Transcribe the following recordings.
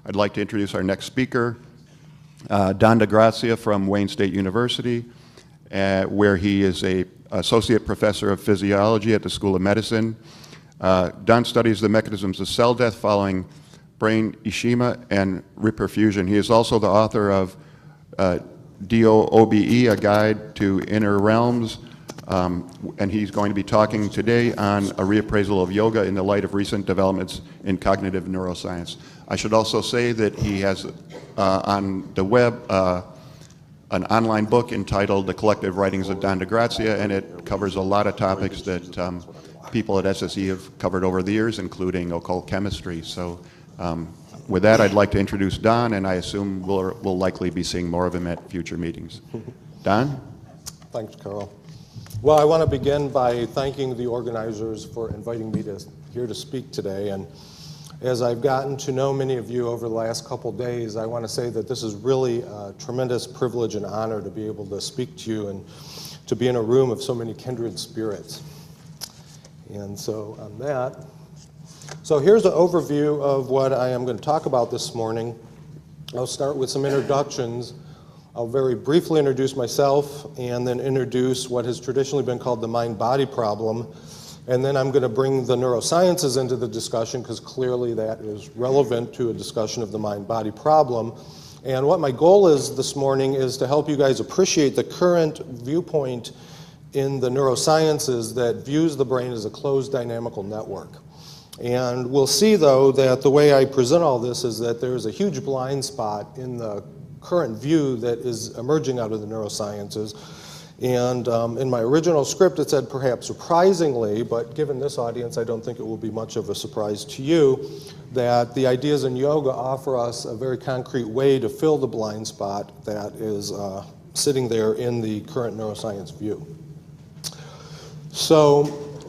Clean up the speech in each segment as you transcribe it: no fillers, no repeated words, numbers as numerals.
I'd like to introduce our next speaker, Don DeGracia from Wayne State University, where he is an associate professor of physiology at the School of Medicine. Don studies the mechanisms of cell death following brain ischemia and reperfusion. He is also the author of DOBE, A Guide to Inner Realms, and he's going to be talking today on a reappraisal of yoga in the light of recent developments in cognitive neuroscience. I should also say that he has on the web an online book entitled The Collective Writings of Don DeGracia, and it covers a lot of topics that people at SSE have covered over the years, including occult chemistry. So with that, I'd like to introduce Don, and I assume we'll likely be seeing more of him at future meetings. Don? Thanks, Carl. Well, I want to begin by thanking the organizers for inviting me here to speak today. And as I've gotten to know many of you over the last couple days, I want to say that this is really a tremendous privilege and honor to be able to speak to you and to be in a room of so many kindred spirits. And so on that, so here's an overview of what I am going to talk about this morning. I'll start with some introductions. I'll very briefly introduce myself and then introduce what has traditionally been called the mind-body problem. And then I'm going to bring the neurosciences into the discussion because clearly that is relevant to a discussion of the mind-body problem. And what my goal is this morning is to help you guys appreciate the current viewpoint in the neurosciences that views the brain as a closed dynamical network. And we'll see, though, that the way I present all this is that there's a huge blind spot in the current view that is emerging out of the neurosciences. And in my original script it said perhaps surprisingly, but given this audience I don't think it will be much of a surprise to you, that the ideas in yoga offer us a very concrete way to fill the blind spot that is sitting there in the current neuroscience view. So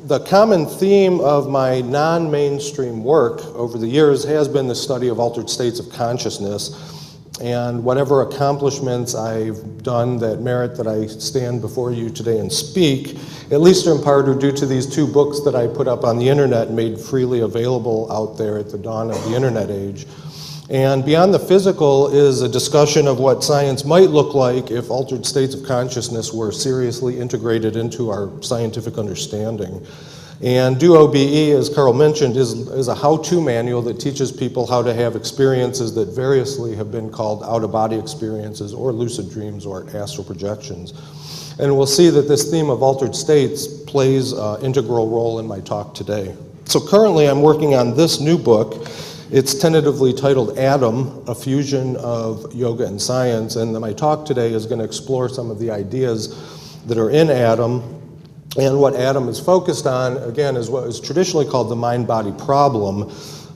the common theme of my non-mainstream work over the years has been the study of altered states of consciousness. And whatever accomplishments I've done that merit that I stand before you today and speak, at least in part are due to these two books that I put up on the internet and made freely available out there at the dawn of the internet age. And beyond the physical is a discussion of what science might look like if altered states of consciousness were seriously integrated into our scientific understanding. And DOBE, as Carl mentioned, is a how-to manual that teaches people how to have experiences that variously have been called out-of-body experiences or lucid dreams or astral projections. And we'll see that this theme of altered states plays an integral role in my talk today. So currently I'm working on this new book. It's tentatively titled Atom, A Fusion of Yoga and Science, and my talk today is going to explore some of the ideas that are in Atom. And what Atom is focused on, again, is what is traditionally called the mind-body problem.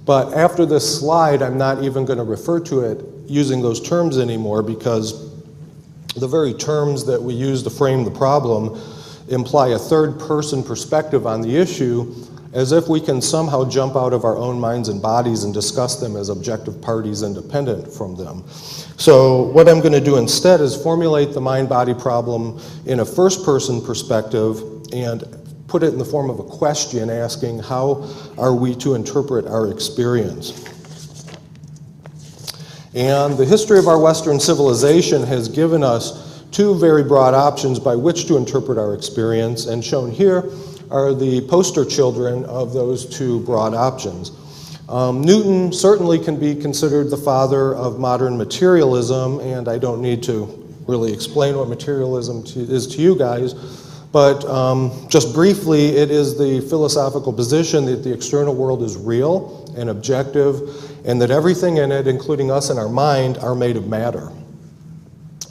But after this slide, I'm not even going to refer to it using those terms anymore because the very terms that we use to frame the problem imply a third-person perspective on the issue, as if we can somehow jump out of our own minds and bodies and discuss them as objective parties independent from them. So what I'm going to do instead is formulate the mind-body problem in a first-person perspective and put it in the form of a question asking, how are we to interpret our experience? And the history of our Western civilization has given us two very broad options by which to interpret our experience, and shown here are the poster children of those two broad options. Newton certainly can be considered the father of modern materialism, and I don't need to really explain what materialism is to you guys. But just briefly, it is the philosophical position that the external world is real and objective, and that everything in it, including us and our mind, are made of matter.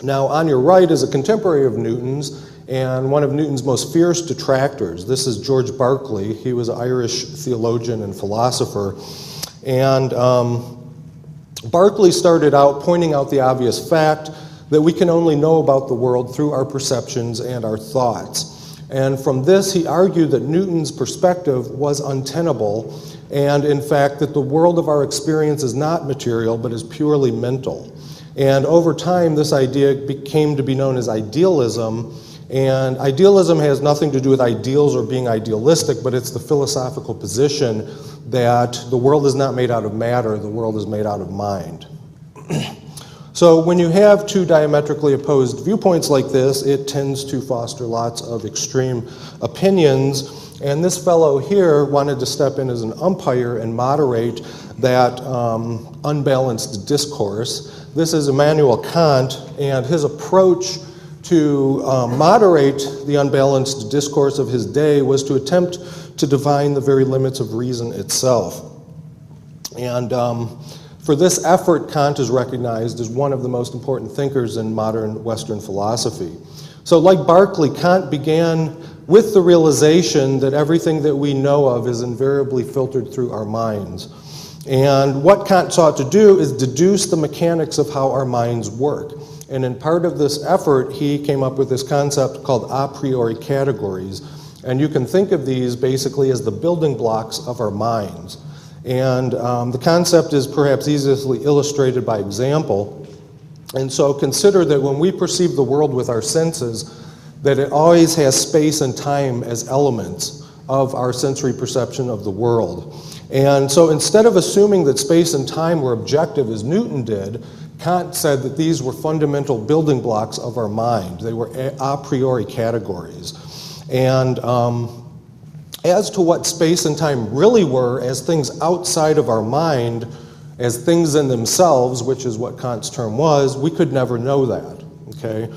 Now, on your right is a contemporary of Newton's, and one of Newton's most fierce detractors. This is George Berkeley. He was an Irish theologian and philosopher. And Berkeley started out pointing out the obvious fact that we can only know about the world through our perceptions and our thoughts. And from this, he argued that Newton's perspective was untenable, and in fact, that the world of our experience is not material, but is purely mental. And over time, this idea came to be known as idealism, And idealism has nothing to do with ideals or being idealistic, but it's the philosophical position that the world is not made out of matter, the world is made out of mind. So when you have two diametrically opposed viewpoints like this, it tends to foster lots of extreme opinions. And this fellow here wanted to step in as an umpire and moderate that unbalanced discourse. This is Immanuel Kant, and his approach to moderate the unbalanced discourse of his day was to attempt to define the very limits of reason itself. And for this effort, Kant is recognized as one of the most important thinkers in modern Western philosophy. So like Berkeley, Kant began with the realization that everything that we know of is invariably filtered through our minds. And what Kant sought to do is deduce the mechanics of how our minds work. And in part of this effort, he came up with this concept called a priori categories. And you can think of these basically as the building blocks of our minds. And the concept is perhaps easily illustrated by example. And so consider that when we perceive the world with our senses, that it always has space and time as elements of our sensory perception of the world. And so instead of assuming that space and time were objective as Newton did, Kant said that these were fundamental building blocks of our mind. They were a priori categories. And as to what space and time really were as things outside of our mind, as things in themselves, which is what Kant's term was, we could never know that, okay?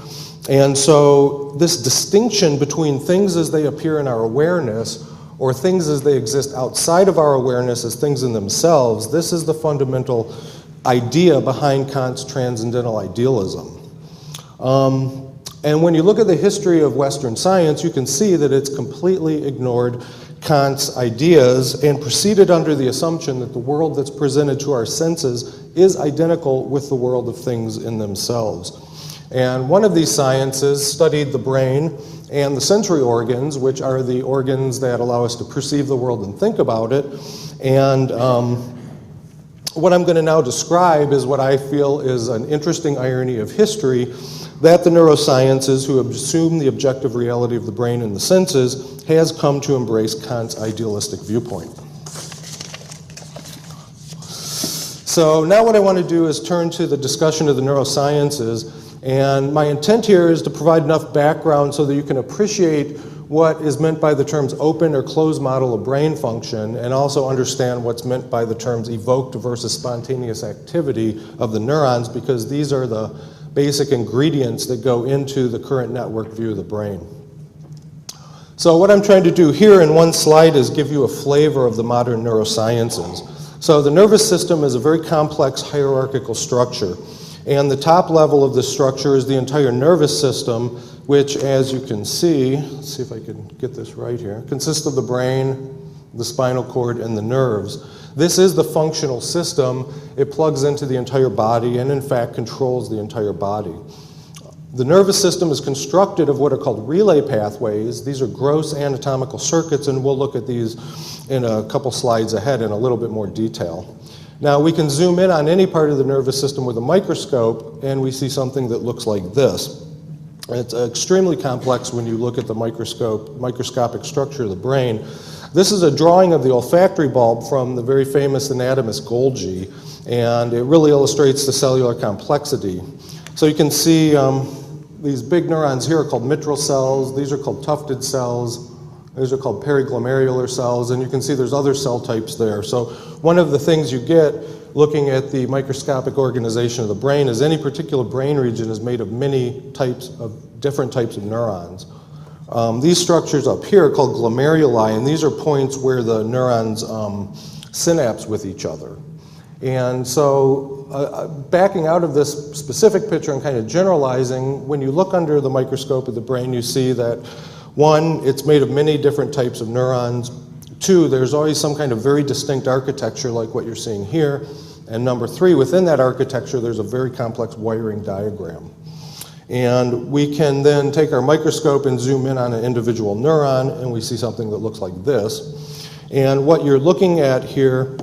And so this distinction between things as they appear in our awareness or things as they exist outside of our awareness as things in themselves, this is the fundamental idea behind Kant's transcendental idealism. And when you look at the history of Western science, you can see that it's completely ignored Kant's ideas and proceeded under the assumption that the world that's presented to our senses is identical with the world of things in themselves. And one of these sciences studied the brain and the sensory organs, which are the organs that allow us to perceive the world and think about it. And what I'm going to now describe is what I feel is an interesting irony of history, that the neurosciences, who assume the objective reality of the brain and the senses, has come to embrace Kant's idealistic viewpoint. So now what I want to do is turn to the discussion of the neurosciences, and my intent here is to provide enough background so that you can appreciate what is meant by the terms open or closed model of brain function, and also understand what's meant by the terms evoked versus spontaneous activity of the neurons, because these are the basic ingredients that go into the current network view of the brain. So what I'm trying to do here in one slide is give you a flavor of the modern neurosciences. So the nervous system is a very complex hierarchical structure, and the top level of this structure is the entire nervous system, which, as you can see, let's see if I can get this right here, consists of the brain, the spinal cord, and the nerves. This is the functional system. It plugs into the entire body and, in fact, controls the entire body. The nervous system is constructed of what are called relay pathways. These are gross anatomical circuits, and we'll look at these in a couple slides ahead in a little bit more detail. Now, we can zoom in on any part of the nervous system with a microscope, and we see something that looks like this. It's extremely complex when you look at the microscopic structure of the brain. This is a drawing of the olfactory bulb from the very famous anatomist Golgi, and it really illustrates the cellular complexity. So you can see these big neurons here are called mitral cells. These are called tufted cells. These are called periglomerular cells, and you can see there's other cell types there. So one of the things you get looking at the microscopic organization of the brain is any particular brain region is made of many types of different types of neurons. These structures up here are called glomeruli, and these are points where the neurons synapse with each other. And so backing out of this specific picture and kind of generalizing, when you look under the microscope of the brain, you see that, one, it's made of many different types of neurons. Two, there's always some kind of very distinct architecture like what you're seeing here. And number three, within that architecture, there's a very complex wiring diagram. And we can then take our microscope and zoom in on an individual neuron, and we see something that looks like this. And what you're looking at here,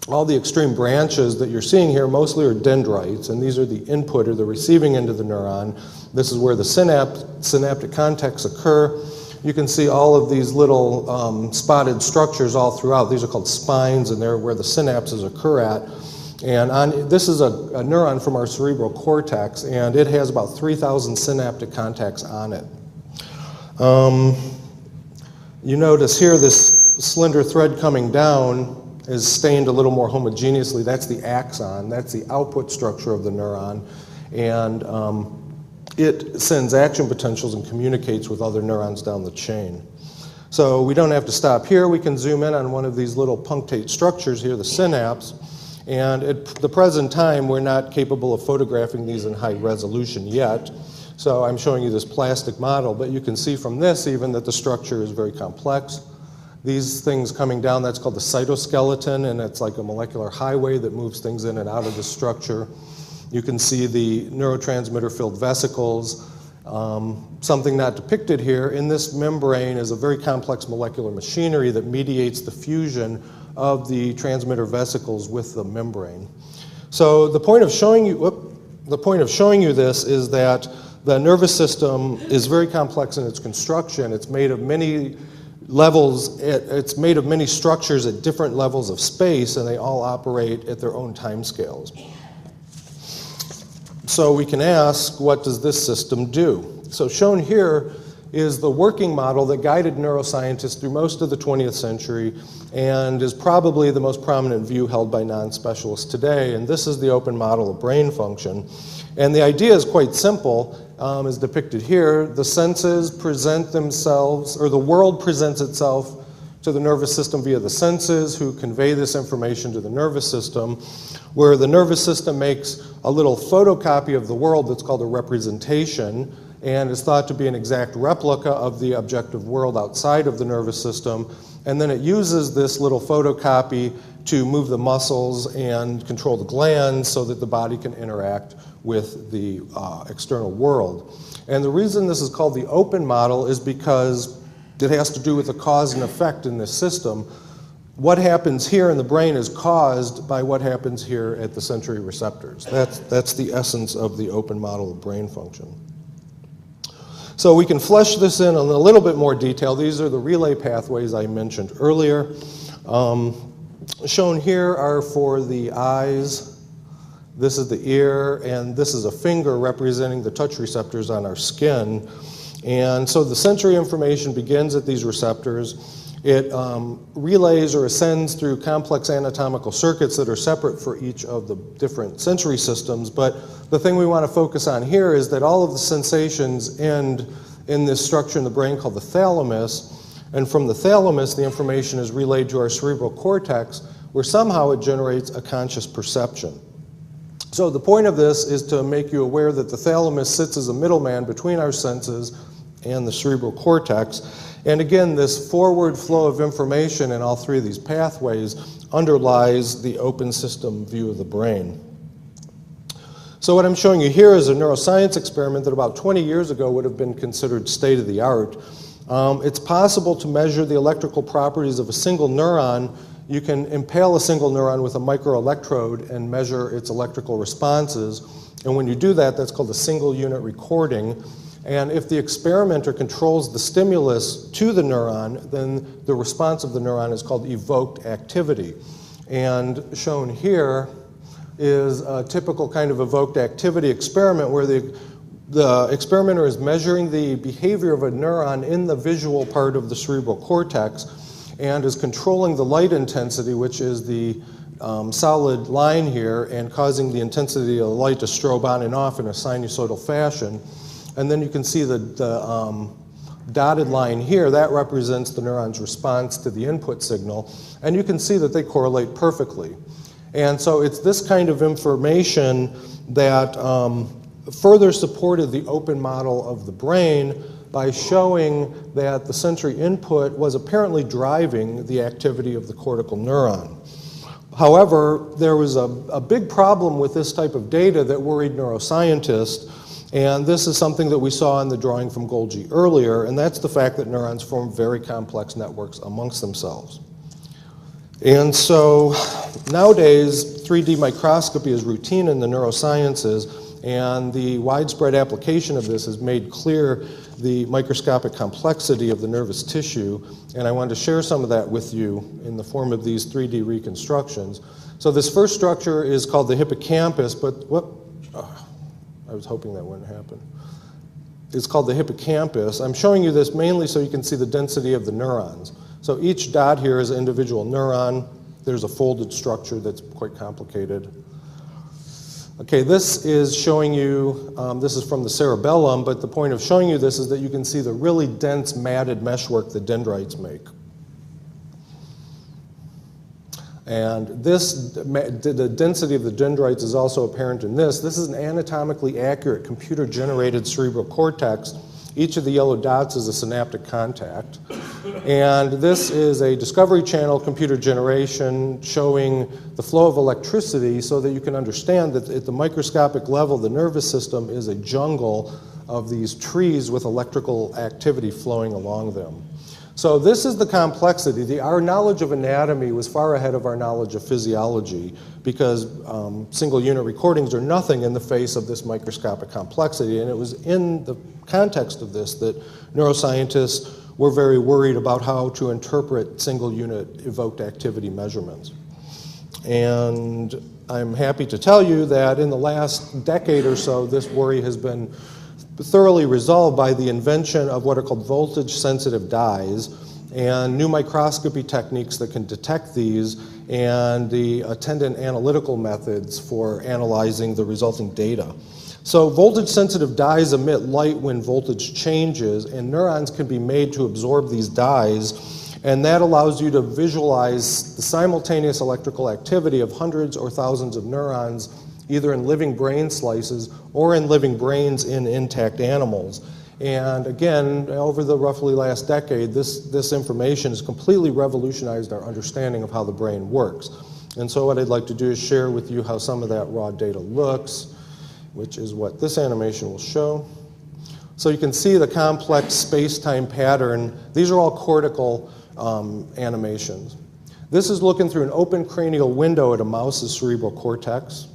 all the extreme branches that you're seeing here mostly are dendrites, and these are the input or the receiving end of the neuron. This is where the synaptic contacts occur. You can see all of these little spotted structures all throughout. These are called spines, and they're where the synapses occur at. And this is a neuron from our cerebral cortex, and it has about 3,000 synaptic contacts on it. You notice here this slender thread coming down is stained a little more homogeneously. That's the axon. That's the output structure of the neuron. And it sends action potentials and communicates with other neurons down the chain. So we don't have to stop here. We can zoom in on one of these little punctate structures here, the synapse. And at the present time, we're not capable of photographing these in high resolution yet. So I'm showing you this plastic model, but you can see from this even that the structure is very complex. These things coming down, that's called the cytoskeleton, and it's like a molecular highway that moves things in and out of the structure. You can see the neurotransmitter-filled vesicles. Something not depicted here, in this membrane is a very complex molecular machinery that mediates the fusion of the transmitter vesicles with the membrane. So the point of showing you this is that the nervous system is very complex in its construction. It's made of many levels, it's made of many structures at different levels of space, and they all operate at their own time scales. So we can ask, what does this system do? So shown here is the working model that guided neuroscientists through most of the 20th century and is probably the most prominent view held by non-specialists today. And this is the open model of brain function. And the idea is quite simple, as depicted here. The senses present themselves, or the world presents itself to the nervous system via the senses, who convey this information to the nervous system, where the nervous system makes a little photocopy of the world that's called a representation, and is thought to be an exact replica of the objective world outside of the nervous system. And then it uses this little photocopy to move the muscles and control the glands so that the body can interact with the external world. And the reason this is called the open model is because it has to do with the cause and effect in this system. What happens here in the brain is caused by what happens here at the sensory receptors. That's the essence of the open model of brain function. So we can flesh this in a little bit more detail. These are the relay pathways I mentioned earlier. Shown here are for the eyes. This is the ear, and this is a finger representing the touch receptors on our skin. And so the sensory information begins at these receptors. It relays or ascends through complex anatomical circuits that are separate for each of the different sensory systems. But the thing we want to focus on here is that all of the sensations end in this structure in the brain called the thalamus. And from the thalamus, the information is relayed to our cerebral cortex, where somehow it generates a conscious perception. So the point of this is to make you aware that the thalamus sits as a middleman between our senses and the cerebral cortex. And again, this forward flow of information in all three of these pathways underlies the open system view of the brain. So what I'm showing you here is a neuroscience experiment that about 20 years ago would have been considered state of the art. It's possible to measure the electrical properties of a single neuron. You can impale a single neuron with a microelectrode and measure its electrical responses. And when you do that, that's called a single unit recording. And if the experimenter controls the stimulus to the neuron, then the response of the neuron is called evoked activity. And shown here is a typical kind of evoked activity experiment where the experimenter is measuring the behavior of a neuron in the visual part of the cerebral cortex and is controlling the light intensity, which is the solid line here, and causing the intensity of the light to strobe on and off in a sinusoidal fashion. And then you can see the dotted line here, that represents the neuron's response to the input signal. And you can see that they correlate perfectly. And so it's this kind of information that further supported the open model of the brain by showing that the sensory input was apparently driving the activity of the cortical neuron. However, there was a big problem with this type of data that worried neuroscientists. And this is something that we saw in the drawing from Golgi earlier, and that's the fact that neurons form very complex networks amongst themselves. And so nowadays, 3D microscopy is routine in the neurosciences, And the widespread application of this has made clear the microscopic complexity of the nervous tissue, and I wanted to share some of that with you in the form of these 3D reconstructions. So this first structure is called the hippocampus, but I was hoping that wouldn't happen. It's called the hippocampus. I'm showing you this mainly so you can see the density of the neurons. So each dot here is an individual neuron. There's a folded structure that's quite complicated. Okay, this is showing you, this is from the cerebellum, but the point of showing you this is that you can see the really dense matted meshwork that dendrites make. And this, the density of the dendrites is also apparent in this. This is an anatomically accurate computer-generated cerebral cortex. Each of the yellow dots is a synaptic contact. And this is a discovery channel computer generation showing the flow of electricity so that you can understand that at the microscopic level, the nervous system is a jungle of these trees with electrical activity flowing along them. So this is the complexity. Our knowledge of anatomy was far ahead of our knowledge of physiology because single unit recordings are nothing in the face of this microscopic complexity. And it was in the context of this that neuroscientists were very worried about how to interpret single unit evoked activity measurements. And I'm happy to tell you that in the last decade or so, this worry has been thoroughly resolved by the invention of what are called voltage-sensitive dyes and new microscopy techniques that can detect these and the attendant analytical methods for analyzing the resulting data. So voltage-sensitive dyes emit light when voltage changes, and neurons can be made to absorb these dyes, and that allows you to visualize the simultaneous electrical activity of hundreds or thousands of neurons either in living brain slices or in living brains in intact animals. And again, over the roughly last decade, this information has completely revolutionized our understanding of how the brain works. And so what I'd like to do is share with you how some of that raw data looks, which is what this animation will show. So you can see the complex space-time pattern. These are all cortical animations. This is looking through an open cranial window at a mouse's cerebral cortex.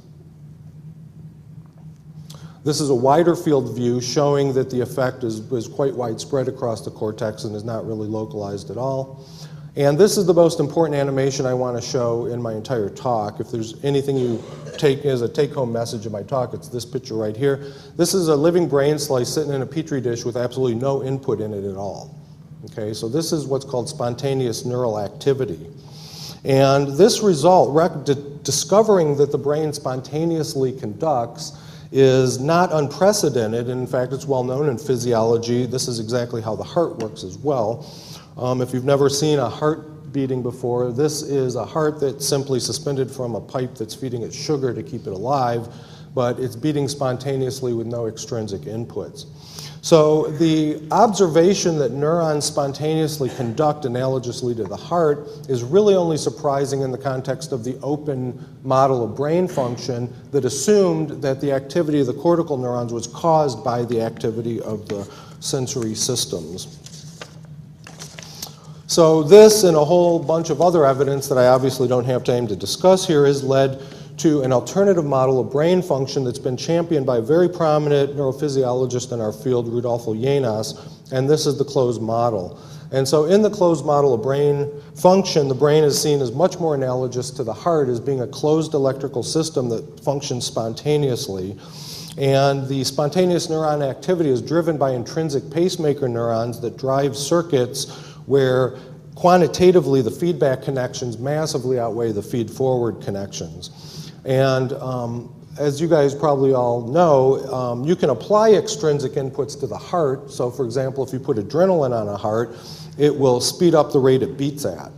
This is a wider field view showing that the effect is quite widespread across the cortex and is not really localized at all. And this is the most important animation I want to show in my entire talk. If there's anything you take as a take-home message of my talk, it's this picture right here. This is a living brain slice sitting in a petri dish with absolutely no input in it at all. Okay, so this is what's called spontaneous neural activity. And this result, discovering that the brain spontaneously conducts, is not unprecedented. In fact, it's well known in physiology. This is exactly how the heart works as well. If you've never seen a heart beating before, this is a heart that's simply suspended from a pipe that's feeding it sugar to keep it alive, but it's beating spontaneously with no extrinsic inputs. So the observation that neurons spontaneously conduct analogously to the heart is really only surprising in the context of the open model of brain function that assumed that the activity of the cortical neurons was caused by the activity of the sensory systems. So this and a whole bunch of other evidence that I obviously don't have time to discuss here has led to an alternative model of brain function that's been championed by a very prominent neurophysiologist in our field, Rudolfo Llenas, and this is the closed model. And so in the closed model of brain function, the brain is seen as much more analogous to the heart as being a closed electrical system that functions spontaneously. And the spontaneous neuron activity is driven by intrinsic pacemaker neurons that drive circuits where quantitatively the feedback connections massively outweigh the feed-forward connections. And as you guys probably all know, you can apply extrinsic inputs to the heart. So for example, if you put adrenaline on a heart, it will speed up the rate it beats at.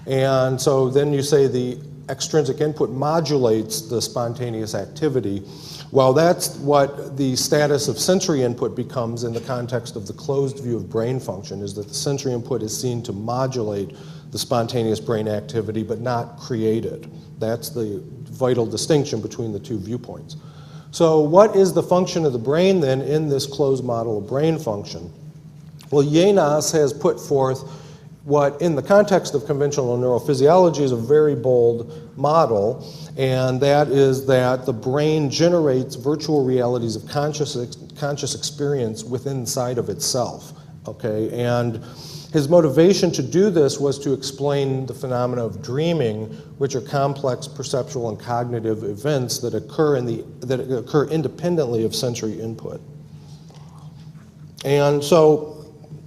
And so then you say the extrinsic input modulates the spontaneous activity. Well, that's what the status of sensory input becomes in the context of the closed view of brain function, is that the sensory input is seen to modulate the spontaneous brain activity but not create it. That's the vital distinction between the two viewpoints. So what is the function of the brain then in this closed model of brain function? Well, Llenas has put forth what in the context of conventional neurophysiology is a very bold model, and that is that the brain generates virtual realities of conscious experience within inside of itself, okay? And his motivation to do this was to explain the phenomena of dreaming, which are complex perceptual and cognitive events that occur independently of sensory input. And so,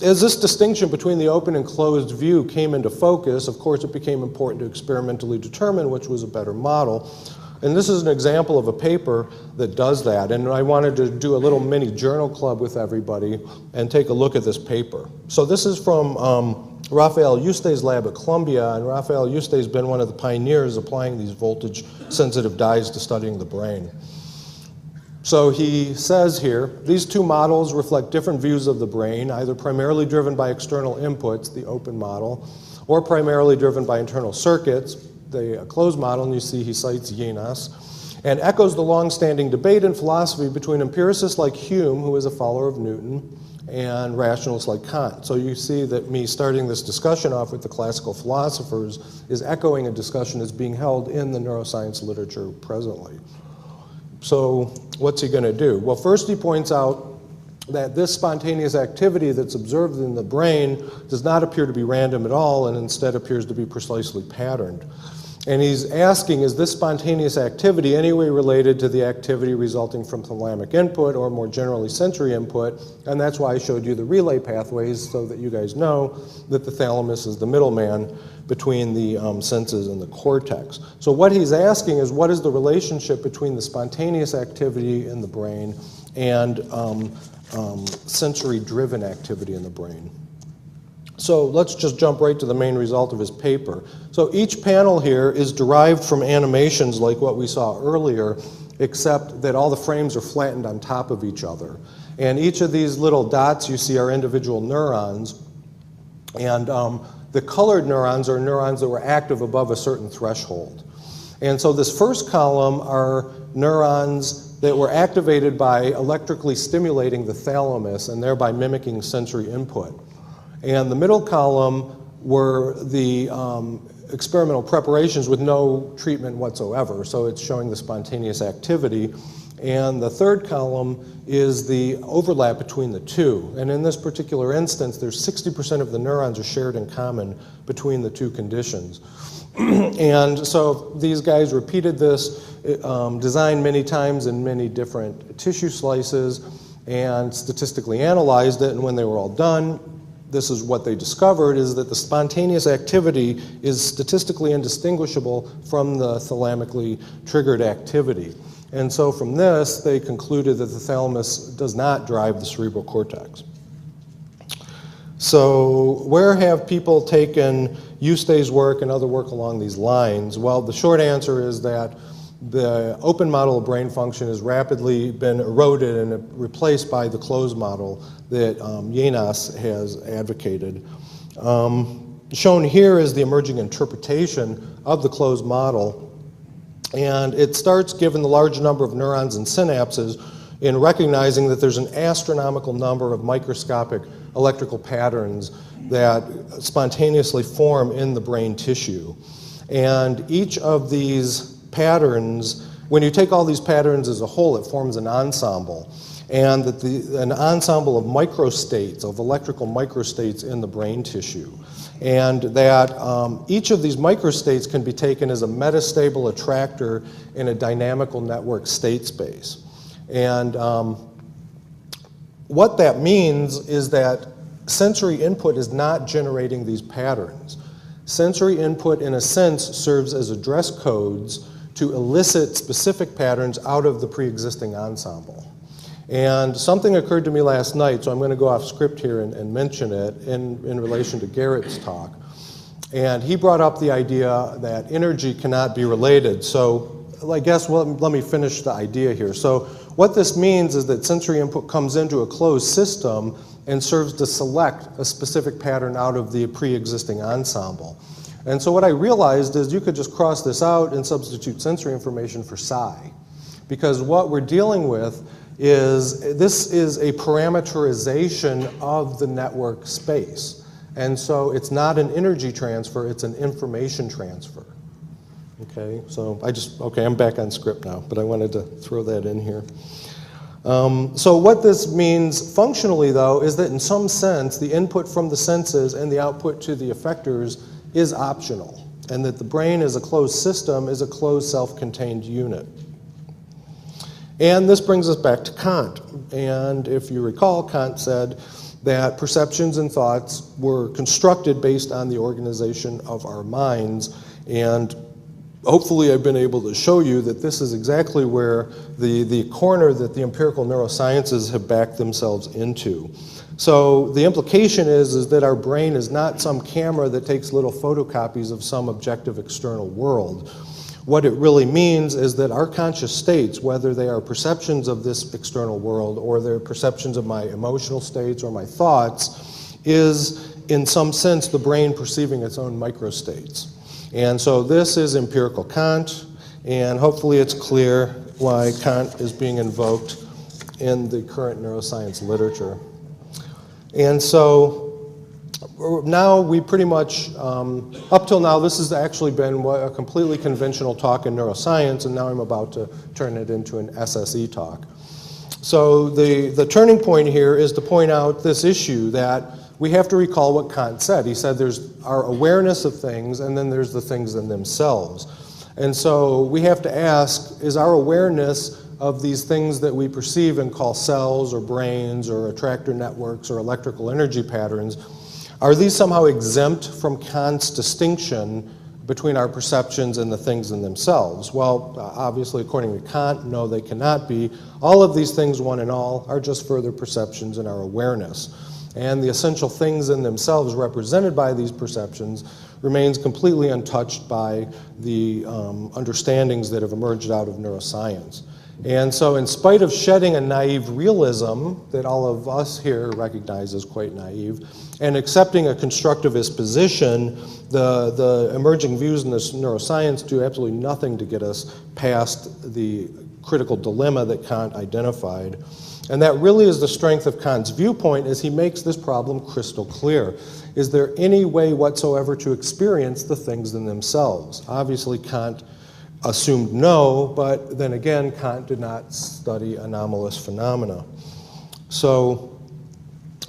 as this distinction between the open and closed view came into focus, of course it became important to experimentally determine which was a better model. And this is an example of a paper that does that. And I wanted to do a little mini journal club with everybody and take a look at this paper. So this is from Raphael Yuste's lab at Columbia, and Raphael Yuste has been one of the pioneers applying these voltage-sensitive dyes to studying the brain. So he says here, these two models reflect different views of the brain, either primarily driven by external inputs, the open model, or primarily driven by internal circuits, the closed model, and you see he cites Jenas, and echoes the long-standing debate in philosophy between empiricists like Hume, who is a follower of Newton, and rationalists like Kant. So you see that me starting this discussion off with the classical philosophers is echoing a discussion that's being held in the neuroscience literature presently. So what's he going to do? Well, first he points out that this spontaneous activity that's observed in the brain does not appear to be random at all, and instead appears to be precisely patterned. And he's asking, is this spontaneous activity any way related to the activity resulting from thalamic input, or more generally sensory input? And that's why I showed you the relay pathways, so that you guys know that the thalamus is the middleman between the senses and the cortex. So what he's asking is, what is the relationship between the spontaneous activity in the brain and sensory-driven activity in the brain? So let's just jump right to the main result of his paper. So each panel here is derived from animations like what we saw earlier, except that all the frames are flattened on top of each other. And each of these little dots you see are individual neurons. And the colored neurons are neurons that were active above a certain threshold. And so this first column are neurons that were activated by electrically stimulating the thalamus and thereby mimicking sensory input. And the middle column were the experimental preparations with no treatment whatsoever, so it's showing the spontaneous activity. And the third column is the overlap between the two. And in this particular instance, there's 60% of the neurons are shared in common between the two conditions. And so these guys repeated this, designed many times in many different tissue slices, and statistically analyzed it, and when they were all done, this is what they discovered, is that the spontaneous activity is statistically indistinguishable from the thalamically triggered activity. And so from this, they concluded that the thalamus does not drive the cerebral cortex. So where have people taken Yuste's work and other work along these lines? Well, the short answer is that the open model of brain function has rapidly been eroded and replaced by the closed model that Jenas has advocated. Shown here is the emerging interpretation of the closed model, and it starts, given the large number of neurons and synapses, in recognizing that there's an astronomical number of microscopic electrical patterns that spontaneously form in the brain tissue. And each of these patterns, when you take all these patterns as a whole, it forms an ensemble. And that an ensemble of microstates, of electrical microstates in the brain tissue. And that each of these microstates can be taken as a metastable attractor in a dynamical network state space. And what that means is that sensory input is not generating these patterns. Sensory input, in a sense, serves as address codes to elicit specific patterns out of the pre-existing ensemble. And something occurred to me last night, so I'm going to go off script here and mention it in relation to Garrett's talk. And he brought up the idea that energy cannot be related. So I guess, well, let me finish the idea here. So what this means is that sensory input comes into a closed system and serves to select a specific pattern out of the pre-existing ensemble. And so what I realized is you could just cross this out and substitute sensory information for psi. Because what we're dealing with is, this is a parameterization of the network space. And so it's not an energy transfer, it's an information transfer. Okay, so I'm back on script now, but I wanted to throw that in here. So what this means functionally, though, is that in some sense, the input from the senses and the output to the effectors is optional, and that the brain as a closed system is a closed self-contained unit. And this brings us back to Kant. And if you recall, Kant said that perceptions and thoughts were constructed based on the organization of our minds. And hopefully I've been able to show you that this is exactly where the corner that the empirical neurosciences have backed themselves into. So the implication is that our brain is not some camera that takes little photocopies of some objective external world. What it really means is that our conscious states, whether they are perceptions of this external world or they're perceptions of my emotional states or my thoughts, is in some sense the brain perceiving its own microstates. And so this is empirical Kant, and hopefully it's clear why Kant is being invoked in the current neuroscience literature. And so now we pretty much, up till now, this has actually been a completely conventional talk in neuroscience, and now I'm about to turn it into an SSE talk. So the turning point here is to point out this issue that we have to recall what Kant said. He said there's our awareness of things, and then there's the things in themselves. And so we have to ask, is our awareness of these things that we perceive and call cells or brains or attractor networks or electrical energy patterns, are these somehow exempt from Kant's distinction between our perceptions and the things in themselves? Well, obviously, according to Kant, no, they cannot be. All of these things, one and all, are just further perceptions in our awareness. And the essential things in themselves represented by these perceptions remains completely untouched by the understandings that have emerged out of neuroscience. And so in spite of shedding a naive realism that all of us here recognize as quite naive, and accepting a constructivist position, the emerging views in this neuroscience do absolutely nothing to get us past the critical dilemma that Kant identified. And that really is the strength of Kant's viewpoint, as he makes this problem crystal clear. Is there any way whatsoever to experience the things in themselves? Obviously, Kant assumed no, but then again, Kant did not study anomalous phenomena. So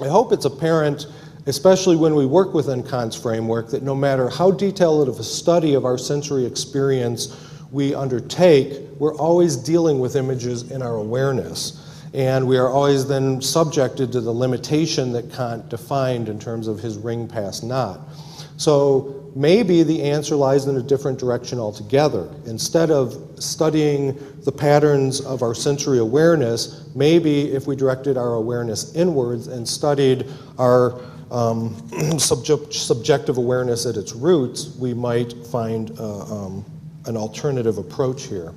I hope it's apparent, especially when we work within Kant's framework, that no matter how detailed of a study of our sensory experience we undertake, we're always dealing with images in our awareness. And we are always then subjected to the limitation that Kant defined in terms of his ring past not. So maybe the answer lies in a different direction altogether. Instead of studying the patterns of our sensory awareness, maybe if we directed our awareness inwards and studied our subjective awareness at its roots, we might find an alternative approach here.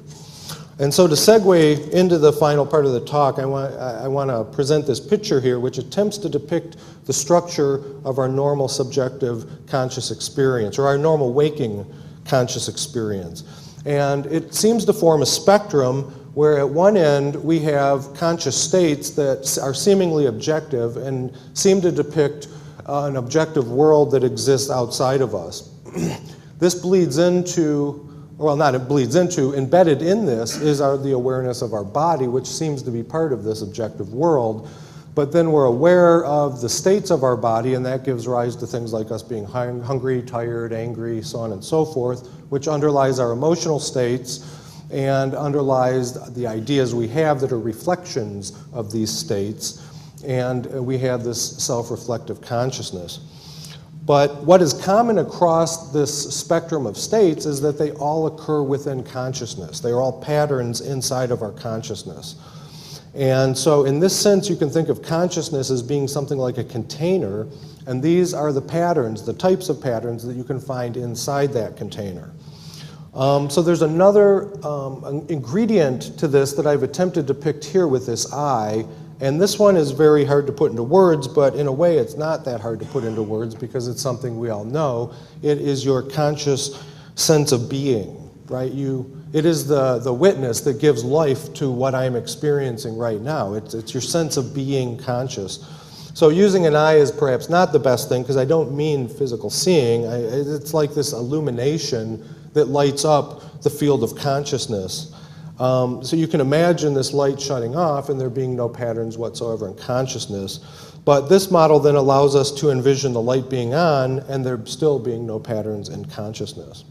And so to segue into the final part of the talk, I want to present this picture here, which attempts to depict the structure of our normal subjective conscious experience, or our normal waking conscious experience. And it seems to form a spectrum where at one end we have conscious states that are seemingly objective and seem to depict an objective world that exists outside of us. This bleeds into, well, not it bleeds into, embedded in this is the awareness of our body, which seems to be part of this objective world. But then we're aware of the states of our body, and that gives rise to things like us being hungry, tired, angry, so on and so forth, which underlies our emotional states and underlies the ideas we have that are reflections of these states. And we have this self-reflective consciousness. But what is common across this spectrum of states is that they all occur within consciousness. They are all patterns inside of our consciousness. And so in this sense, you can think of consciousness as being something like a container, and these are the patterns, the types of patterns that you can find inside that container. So there's another ingredient to this that I've attempted to depict here with this eye, and this one is very hard to put into words, but in a way it's not that hard to put into words because it's something we all know. It is your conscious sense of being, right? It is the witness that gives life to what I'm experiencing right now. It's your sense of being conscious. So using an eye is perhaps not the best thing because I don't mean physical seeing. It's like this illumination that lights up the field of consciousness. So you can imagine this light shutting off and there being no patterns whatsoever in consciousness. But this model then allows us to envision the light being on and there still being no patterns in consciousness.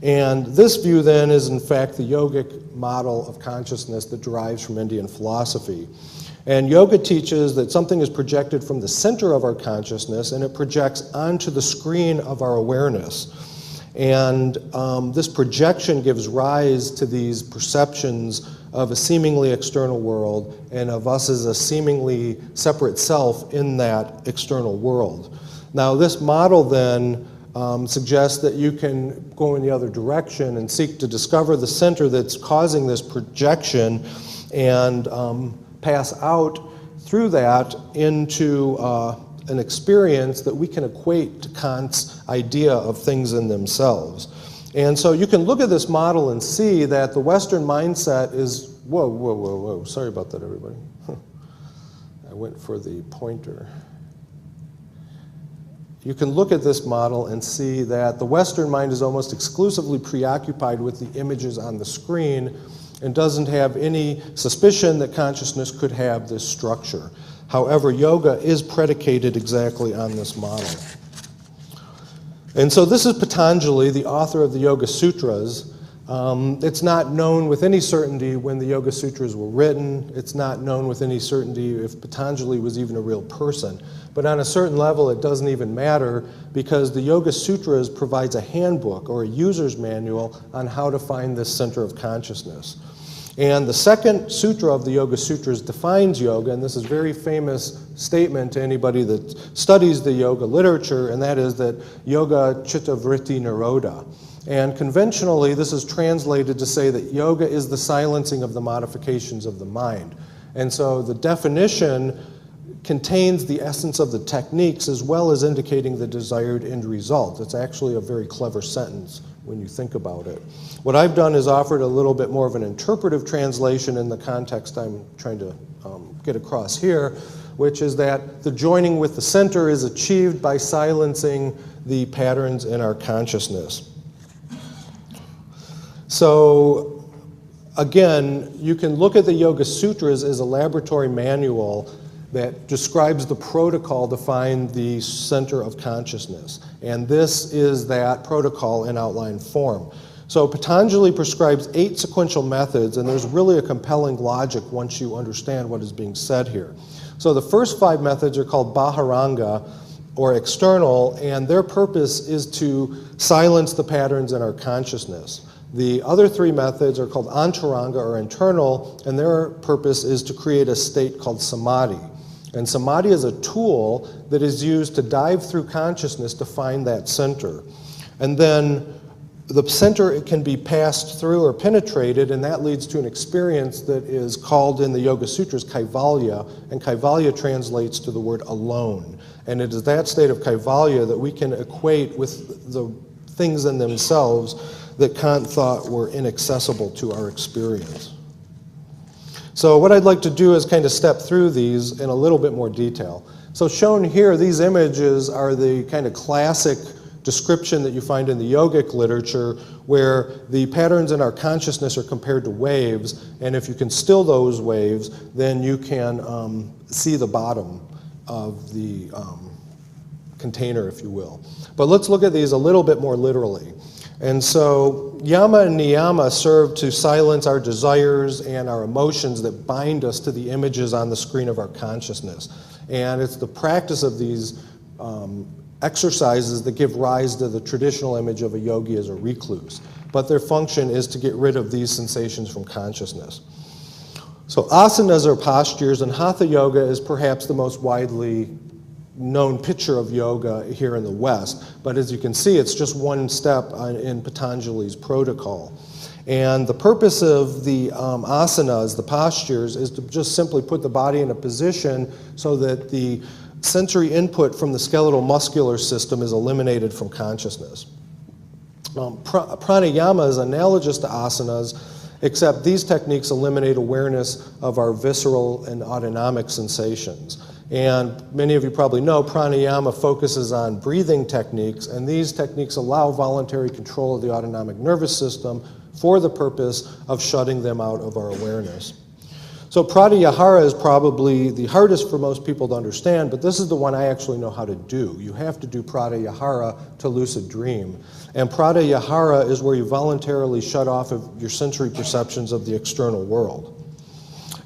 And this view then is in fact the yogic model of consciousness that derives from Indian philosophy. And yoga teaches that something is projected from the center of our consciousness and it projects onto the screen of our awareness. And this projection gives rise to these perceptions of a seemingly external world and of us as a seemingly separate self in that external world. Now this model then suggests that you can go in the other direction and seek to discover the center that's causing this projection and pass out through that into an experience that we can equate to Kant's idea of things in themselves. And so you can look at this model and see that the Western mindset is, whoa, sorry about that, everybody. I went for the pointer. You can look at this model and see that the Western mind is almost exclusively preoccupied with the images on the screen and doesn't have any suspicion that consciousness could have this structure. However, yoga is predicated exactly on this model. And so this is Patanjali, the author of the Yoga Sutras. It's not known with any certainty when the Yoga Sutras were written. It's not known with any certainty if Patanjali was even a real person. But on a certain level, it doesn't even matter because the Yoga Sutras provides a handbook or a user's manual on how to find this center of consciousness. And the second sutra of the Yoga Sutras defines yoga, and this is a very famous statement to anybody that studies the yoga literature, and that is that yoga chitta vritti nirodha. And conventionally, this is translated to say that yoga is the silencing of the modifications of the mind. And so the definition contains the essence of the techniques as well as indicating the desired end result. It's actually a very clever sentence when you think about it. What I've done is offered a little bit more of an interpretive translation in the context I'm trying to get across here, which is that the joining with the center is achieved by silencing the patterns in our consciousness. So again, you can look at the Yoga Sutras as a laboratory manual that describes the protocol to find the center of consciousness. And this is that protocol in outline form. So Patanjali prescribes 8 sequential methods, and there's really a compelling logic once you understand what is being said here. So the first 5 methods are called Bahiranga, or external, and their purpose is to silence the patterns in our consciousness. The other 3 methods are called Antaranga, or internal, and their purpose is to create a state called Samadhi. And Samadhi is a tool that is used to dive through consciousness to find that center. And then the center can be passed through or penetrated, and that leads to an experience that is called in the Yoga Sutras Kaivalya, and Kaivalya translates to the word alone. And it is that state of Kaivalya that we can equate with the things in themselves that Kant thought were inaccessible to our experience. So what I'd like to do is kind of step through these in a little bit more detail. So shown here, these images are the kind of classic description that you find in the yogic literature where the patterns in our consciousness are compared to waves, and if you can still those waves, then you can see the bottom of the container, if you will. But let's look at these a little bit more literally. And so yama and niyama serve to silence our desires and our emotions that bind us to the images on the screen of our consciousness. And it's the practice of these exercises that give rise to the traditional image of a yogi as a recluse. But their function is to get rid of these sensations from consciousness. So asanas are postures, and hatha yoga is perhaps the most widely known picture of yoga here in the West. But as you can see, it's just one step in Patanjali's protocol. And the purpose of the asanas, the postures, is to just simply put the body in a position so that the sensory input from the skeletal muscular system is eliminated from consciousness. Pranayama is analogous to asanas, except these techniques eliminate awareness of our visceral and autonomic sensations. And many of you probably know pranayama focuses on breathing techniques, and these techniques allow voluntary control of the autonomic nervous system for the purpose of shutting them out of our awareness. So pratyahara is probably the hardest for most people to understand, but this is the one I actually know how to do. You have to do pratyahara to lucid dream. And pratyahara is where you voluntarily shut off of your sensory perceptions of the external world.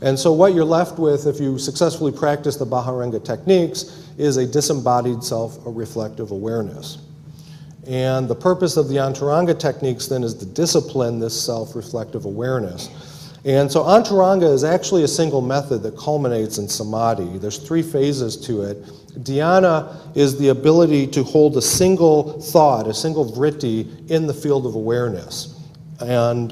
And so what you're left with if you successfully practice the Baharanga techniques is a disembodied self-reflective awareness. And the purpose of the Antaranga techniques then is to discipline this self-reflective awareness. And so Antaranga is actually a single method that culminates in samadhi. There's 3 phases to it. Dhyana is the ability to hold a single thought, a single vritti in the field of awareness. And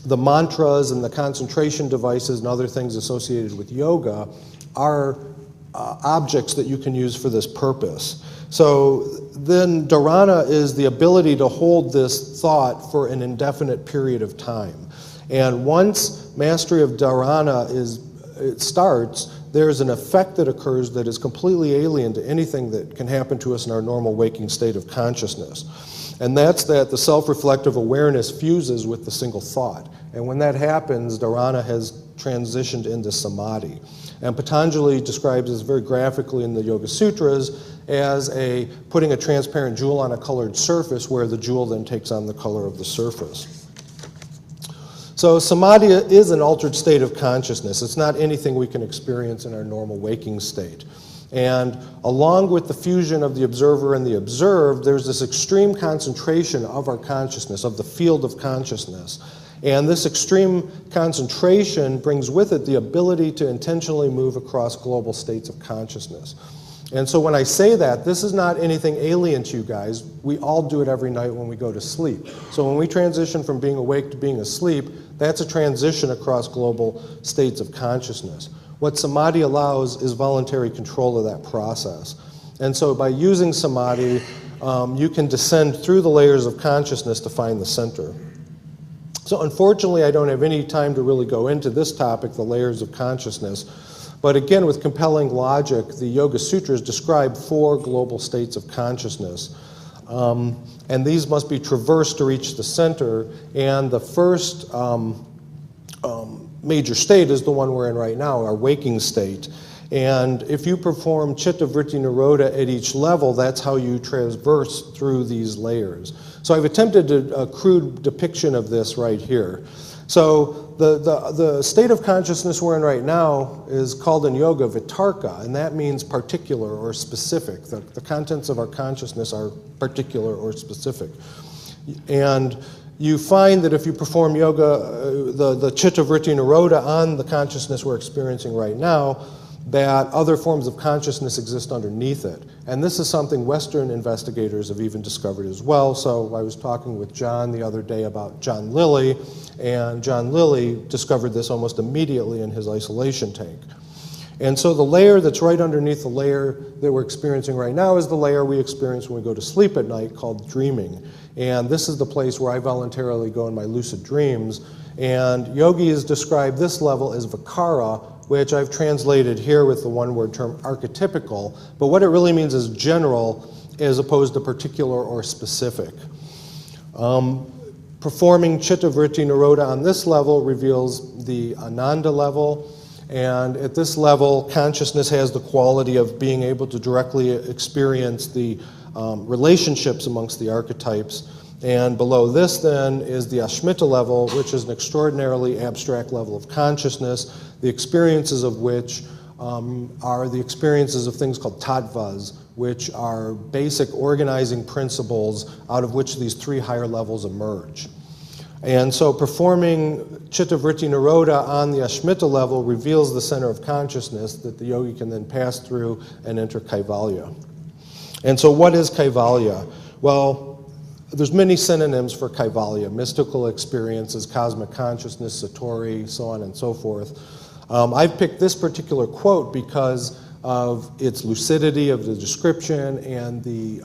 the mantras and the concentration devices and other things associated with yoga are objects that you can use for this purpose. So then dharana is the ability to hold this thought for an indefinite period of time. And once mastery of dharana starts, there's an effect that occurs that is completely alien to anything that can happen to us in our normal waking state of consciousness. And that's that the self-reflective awareness fuses with the single thought. And when that happens, dharana has transitioned into samadhi. And Patanjali describes this very graphically in the Yoga Sutras as putting a transparent jewel on a colored surface where the jewel then takes on the color of the surface. So samadhi is an altered state of consciousness. It's not anything we can experience in our normal waking state. And along with the fusion of the observer and the observed, there's this extreme concentration of our consciousness, of the field of consciousness. And this extreme concentration brings with it the ability to intentionally move across global states of consciousness. And so when I say that, this is not anything alien to you guys. We all do it every night when we go to sleep. So when we transition from being awake to being asleep, that's a transition across global states of consciousness. What samadhi allows is voluntary control of that process. And so by using samadhi, you can descend through the layers of consciousness to find the center. So unfortunately, I don't have any time to really go into this topic, the layers of consciousness. But again, with compelling logic, the Yoga Sutras describe 4 global states of consciousness. And these must be traversed to reach the center. And the first major state is the one we're in right now, our waking state. And if you perform Chitta Vritti Nirodha at each level, that's how you traverse through these layers. So I've attempted a crude depiction of this right here. So the state of consciousness we're in right now is called in yoga vitarka, and that means particular or specific. The contents of our consciousness are particular or specific. And you find that if you perform yoga, the Chitta Vritti Nirodha on the consciousness we're experiencing right now, that other forms of consciousness exist underneath it. And this is something Western investigators have even discovered as well. So I was talking with John the other day about John Lilly, and John Lilly discovered this almost immediately in his isolation tank. And so the layer that's right underneath the layer that we're experiencing right now is the layer we experience when we go to sleep at night, called dreaming. And this is the place where I voluntarily go in my lucid dreams. And yogis describe this level as vikara, which I've translated here with the one-word term archetypical, but what it really means is general as opposed to particular or specific. Performing Chitta Vritti Nirodha on this level reveals the Ananda level, and at this level, consciousness has the quality of being able to directly experience the relationships amongst the archetypes. And below this then is the Ashmita level, which is an extraordinarily abstract level of consciousness, the experiences of which are the experiences of things called tattvas, which are basic organizing principles out of which these 3 higher levels emerge. And so performing Chitta Vritti Nirodha on the Ashmita level reveals the center of consciousness that the yogi can then pass through and enter Kaivalya. And so what is Kaivalya? Well, there's many synonyms for Kaivalya: mystical experiences, cosmic consciousness, satori, so on and so forth. I've picked this particular quote because of its lucidity of the description and the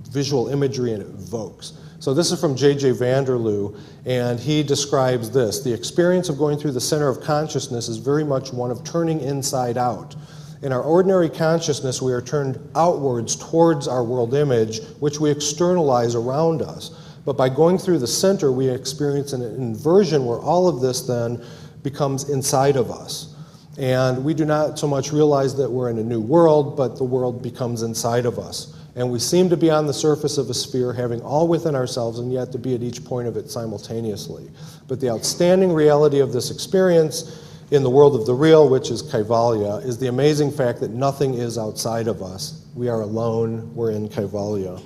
visual imagery it evokes. So this is from J.J. Vanderloo, and he describes this: the experience of going through the center of consciousness is very much one of turning inside out. In our ordinary consciousness, we are turned outwards towards our world image, which we externalize around us. But by going through the center, we experience an inversion where all of this then becomes inside of us. And we do not so much realize that we're in a new world, but the world becomes inside of us. And we seem to be on the surface of a sphere, having all within ourselves, and yet to be at each point of it simultaneously. But the outstanding reality of this experience in the world of the real, which is Kaivalya, is the amazing fact that nothing is outside of us. We are alone, we're in Kaivalya.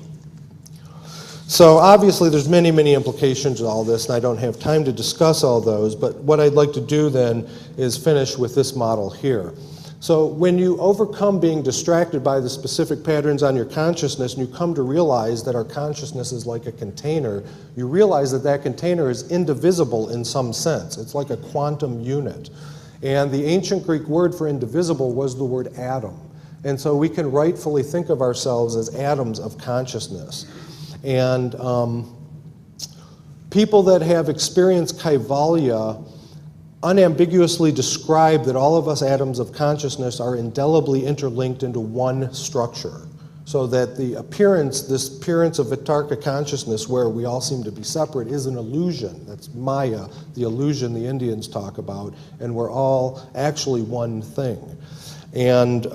So obviously there's many, many implications to all this, and I don't have time to discuss all those, but what I'd like to do then is finish with this model here. So when you overcome being distracted by the specific patterns on your consciousness and you come to realize that our consciousness is like a container, you realize that that container is indivisible in some sense. It's like a quantum unit. And the ancient Greek word for indivisible was the word atom. And so we can rightfully think of ourselves as atoms of consciousness. And people that have experienced Kaivalya unambiguously describe that all of us atoms of consciousness are indelibly interlinked into one structure. So that the appearance, this appearance of Vitarka consciousness where we all seem to be separate is an illusion. That's Maya, the illusion the Indians talk about, and we're all actually one thing. And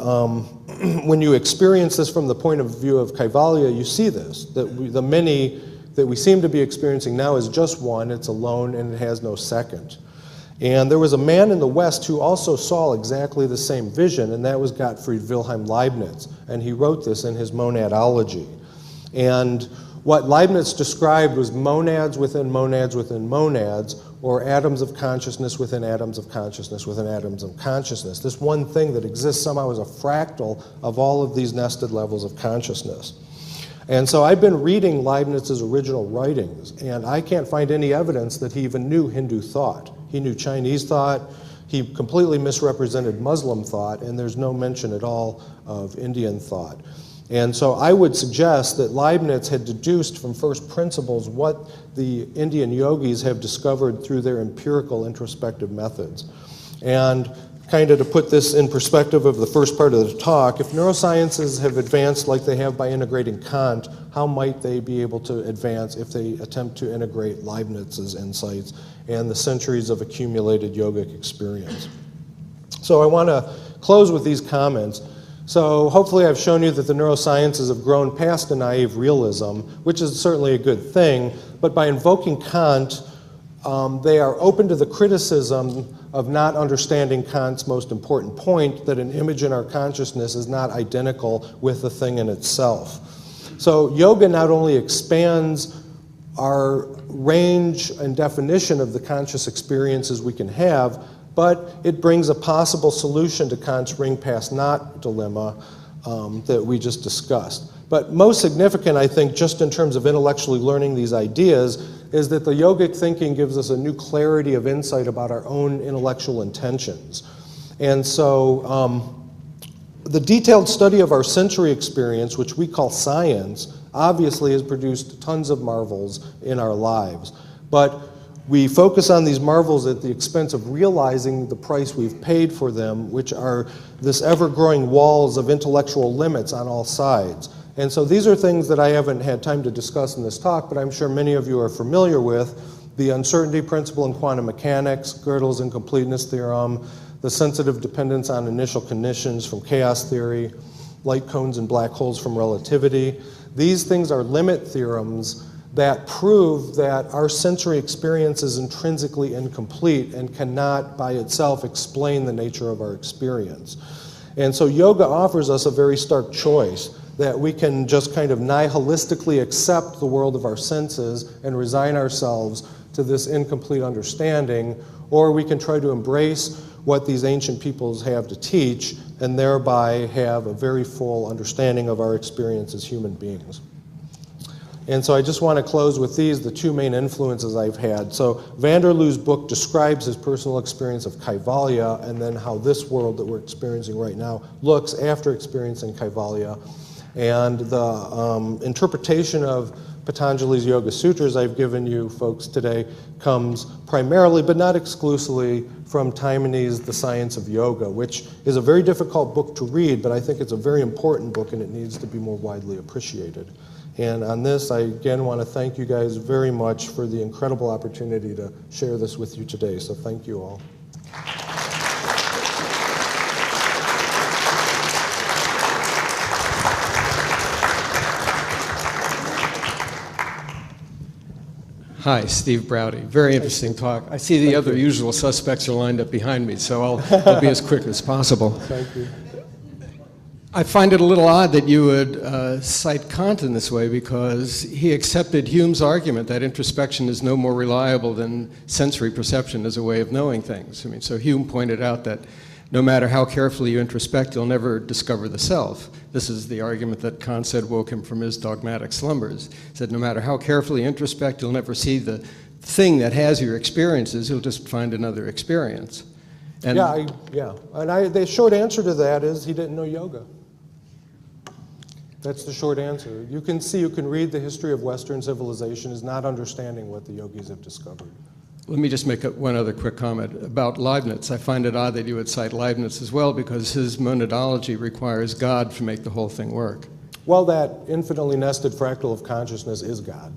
when you experience this from the point of view of Kaivalya, you see this, that the many that we seem to be experiencing now is just one, it's alone, and it has no second. And there was a man in the West who also saw exactly the same vision, and that was Gottfried Wilhelm Leibniz. And he wrote this in his Monadology. And what Leibniz described was monads within monads within monads, or atoms of consciousness within atoms of consciousness within atoms of consciousness. This one thing that exists somehow as a fractal of all of these nested levels of consciousness. And so I've been reading Leibniz's original writings, and I can't find any evidence that he even knew Hindu thought. He knew Chinese thought, he completely misrepresented Muslim thought, and there's no mention at all of Indian thought. And so I would suggest that Leibniz had deduced from first principles what the Indian yogis have discovered through their empirical introspective methods. And kind of to put this in perspective of the first part of the talk, if neurosciences have advanced like they have by integrating Kant, how might they be able to advance if they attempt to integrate Leibniz's insights and the centuries of accumulated yogic experience? So I want to close with these comments. So hopefully I've shown you that the neurosciences have grown past a naive realism, which is certainly a good thing, but by invoking Kant, they are open to the criticism of not understanding Kant's most important point, that an image in our consciousness is not identical with the thing in itself. So yoga not only expands our range and definition of the conscious experiences we can have, but it brings a possible solution to Kant's ring past not dilemma that we just discussed. But most significant, I think, just in terms of intellectually learning these ideas, is that the yogic thinking gives us a new clarity of insight about our own intellectual intentions. And so the detailed study of our sensory experience, which we call science, obviously has produced tons of marvels in our lives. But we focus on these marvels at the expense of realizing the price we've paid for them, which are this ever-growing walls of intellectual limits on all sides. And so these are things that I haven't had time to discuss in this talk, but I'm sure many of you are familiar with. The uncertainty principle in quantum mechanics, Gödel's incompleteness theorem, the sensitive dependence on initial conditions from chaos theory, light cones and black holes from relativity. These things are limit theorems that prove that our sensory experience is intrinsically incomplete and cannot by itself explain the nature of our experience. And so yoga offers us a very stark choice, that we can just kind of nihilistically accept the world of our senses and resign ourselves to this incomplete understanding, or we can try to embrace what these ancient peoples have to teach and thereby have a very full understanding of our experience as human beings. And so I just want to close with these, the two main influences I've had. So van der Leeuw's book describes his personal experience of Kaivalya and then how this world that we're experiencing right now looks after experiencing Kaivalya. And the interpretation of Patanjali's Yoga Sutras I've given you folks today comes primarily, but not exclusively, from Taimani's The Science of Yoga, which is a very difficult book to read, but I think it's a very important book and it needs to be more widely appreciated. And on this, I again want to thank you guys very much for the incredible opportunity to share this with you today. So thank you all. Hi, Steve Browdy. Very interesting talk. I see the other usual suspects are lined up behind me, so I'll be as quick as possible. Thank you. I find it a little odd that you would cite Kant in this way, because he accepted Hume's argument that introspection is no more reliable than sensory perception as a way of knowing things. I mean, so Hume pointed out that no matter how carefully you introspect, you'll never discover the self. This is the argument that Kant said woke him from his dogmatic slumbers. He said no matter how carefully you introspect, you'll never see the thing that has your experiences, you'll just find another experience. And the short answer to that is he didn't know yoga. That's the short answer. You can read the history of Western civilization as not understanding what the yogis have discovered. Let me just make one other quick comment about Leibniz. I find it odd that you would cite Leibniz as well, because his monadology requires God to make the whole thing work. Well, that infinitely nested fractal of consciousness is God,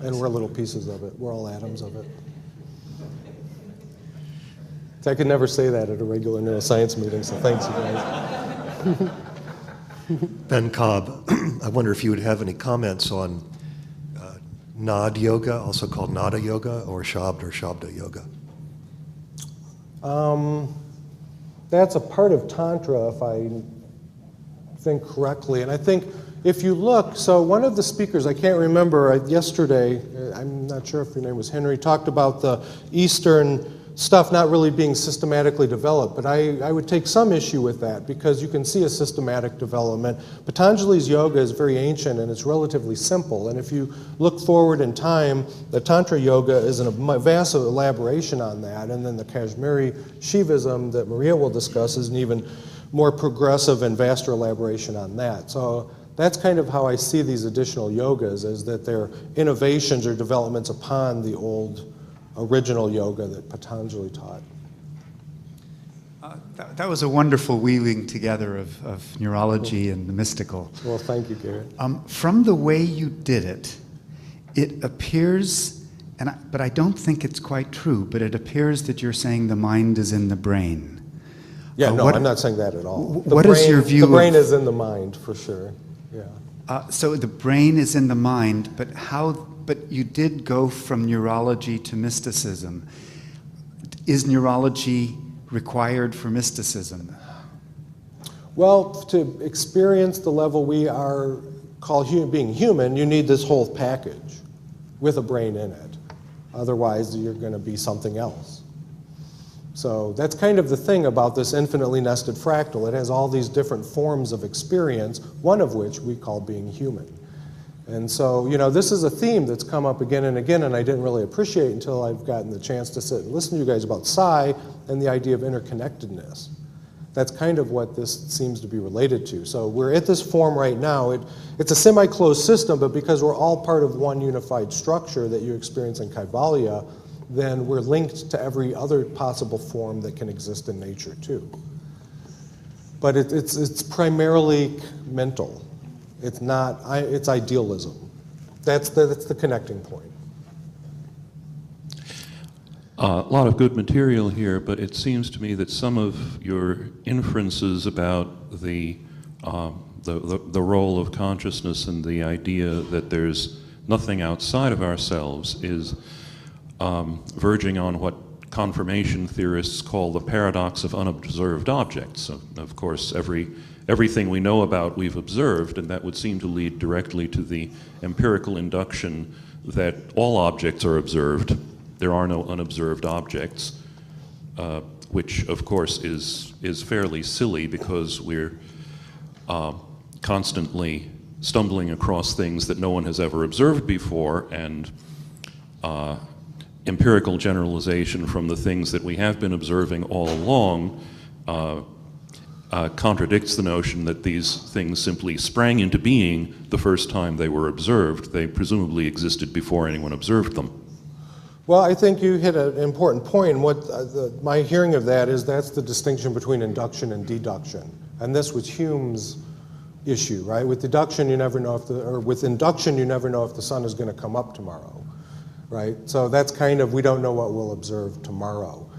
and we're little pieces of it. We're all atoms of it. I could never say that at a regular neuroscience meeting, so thanks, you guys. Ben Cobb, I wonder if you would have any comments on Nad Yoga, also called Nada Yoga, or Shabda Yoga. That's a part of Tantra, if I think correctly. And I think if you look, so one of the speakers, I can't remember, yesterday, I'm not sure if your name was Henry, talked about the Eastern stuff not really being systematically developed, but I would take some issue with that, because you can see a systematic development. Patanjali's yoga is very ancient and it's relatively simple, and if you look forward in time, the Tantra yoga is a vast elaboration on that, and then the Kashmiri Shivism that Maria will discuss is an even more progressive and vaster elaboration on that. So that's kind of how I see these additional yogas, is that they're innovations or developments upon the old original yoga that Patanjali taught. That was a wonderful weaving together of neurology and the mystical. Well, thank you, Garrett. From the way you did it, it appears, but I don't think it's quite true, but it appears that you're saying the mind is in the brain. Yeah, no, I'm not saying that at all. What is your view? The brain is in the mind, for sure. Yeah. So the brain is in the mind, but how? But you did go from neurology to mysticism. Is neurology required for mysticism? Well, to experience the level we are called being human, you need this whole package with a brain in it. Otherwise, you're going to be something else. So that's kind of the thing about this infinitely nested fractal. It has all these different forms of experience, one of which we call being human. And so, this is a theme that's come up again and again, and I didn't really appreciate until I've gotten the chance to sit and listen to you guys about psi and the idea of interconnectedness. That's kind of what this seems to be related to. So we're at this form right now. It's a semi-closed system, but because we're all part of one unified structure that you experience in Kaivalya, then we're linked to every other possible form that can exist in nature too. But it's primarily mental. It's not, it's idealism. That's the connecting point. A lot of good material here, but it seems to me that some of your inferences about the role of consciousness and the idea that there's nothing outside of ourselves is verging on what confirmation theorists call the paradox of unobserved objects. So, of course, everything we know about we've observed, and that would seem to lead directly to the empirical induction that all objects are observed. There are no unobserved objects, which of course is fairly silly, because we're constantly stumbling across things that no one has ever observed before, and empirical generalization from the things that we have been observing all along contradicts the notion that these things simply sprang into being the first time they were observed. They presumably existed before anyone observed them. Well, I think you hit an important point. And what my hearing of that is that's the distinction between induction and deduction. And this was Hume's issue, right? With deduction, you never know with induction, you never know if the sun is going to come up tomorrow, right? So that's kind of, we don't know what we'll observe tomorrow.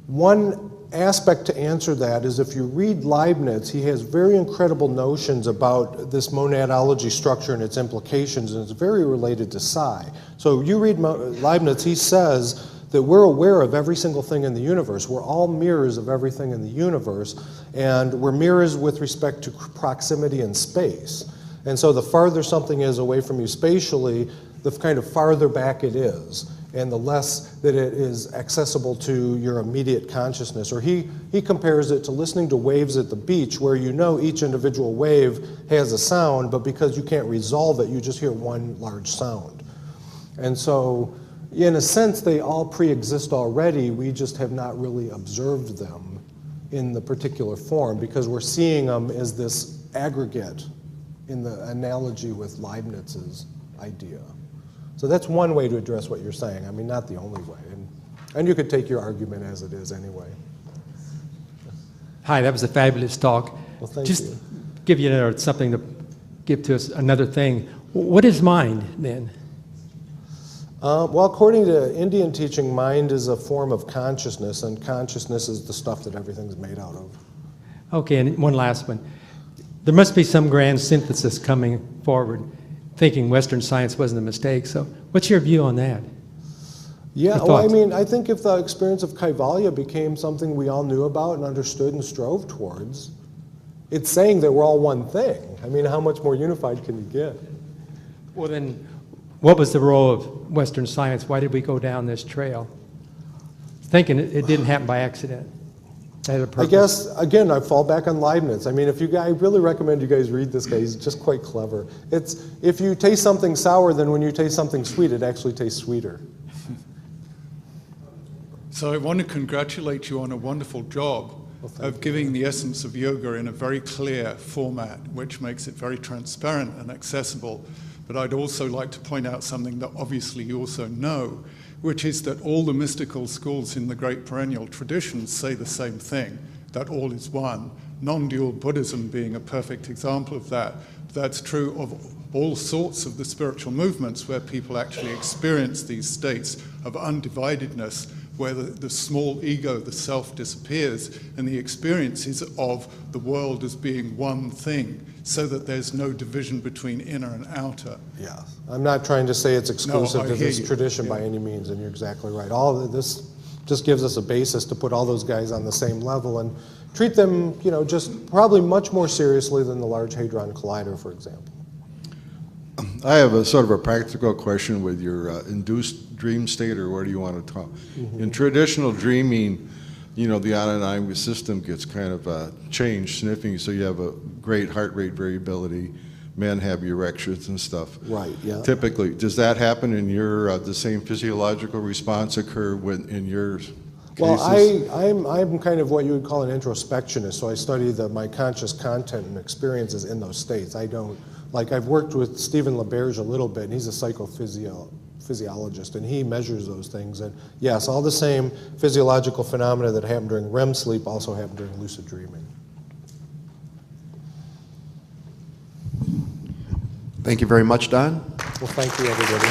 One aspect to answer that is if you read Leibniz, he has very incredible notions about this monadology structure and its implications, and it's very related to psi. So you read Leibniz, he says that we're aware of every single thing in the universe. We're all mirrors of everything in the universe, and we're mirrors with respect to proximity and space. And so the farther something is away from you spatially, the kind of farther back it is, and the less that it is accessible to your immediate consciousness. Or he compares it to listening to waves at the beach, where you know each individual wave has a sound, but because you can't resolve it, you just hear one large sound. And so, in a sense, they all pre-exist already. We just have not really observed them in the particular form because we're seeing them as this aggregate in the analogy with Leibniz's idea. So that's one way to address what you're saying. I mean, not the only way. And you could take your argument as it is anyway. Hi, that was a fabulous talk. Well, thank Just you. give you something to give to us, another thing. What is mind, then? Well, according to Indian teaching, mind is a form of consciousness, and consciousness is the stuff that everything's made out of. Okay, and one last one. There must be some grand synthesis coming forward, thinking Western science wasn't a mistake. So what's your view on that? Yeah, Your well, I thoughts? mean, I think if the experience of Kaivalya became something we all knew about and understood and strove towards, it's saying that we're all one thing. I mean, how much more unified can you get? Well, then, what was the role of Western science? Why did we go down this trail? Thinking it didn't happen by accident. It had a I purpose. guess, again, I fall back on Leibniz. I mean, I really recommend you guys read this guy. He's just quite clever. It's, if you taste something sour, then when you taste something sweet, it actually tastes sweeter. So I want to congratulate you on a wonderful job of giving the essence of yoga in a very clear format, which makes it very transparent and accessible. But I'd also like to point out something that obviously you also know, which is that all the mystical schools in the great perennial traditions say the same thing, that all is one. Non-dual Buddhism being a perfect example of that. That's true of all sorts of the spiritual movements where people actually experience these states of undividedness, where the small ego, the self, disappears, and the experience is of the world as being one thing, so that there's no division between inner and outer. Yeah, I'm not trying to say it's exclusive I to hear this you. tradition by any means, and you're exactly right. All of this just gives us a basis to put all those guys on the same level and treat them, you know, just probably much more seriously than the Large Hadron Collider, for example. I have a sort of a practical question with your induced dream state, or what do you want to talk? In traditional dreaming, you know, the autonomic system gets kind of changed, sniffing, so you have a great heart rate variability. Men have erections and stuff. Right, yeah. Typically, does that happen in your, the same physiological response occur when, in your cases? Well, I'm kind of what you would call an introspectionist, so I study my conscious content and experiences in those states. I don't, like I've worked with Stephen LaBerge a little bit, and he's a psychophysiologist, and he measures those things. And yes, all the same physiological phenomena that happen during REM sleep also happen during lucid dreaming. Thank you very much, Don. Well, thank you, everybody.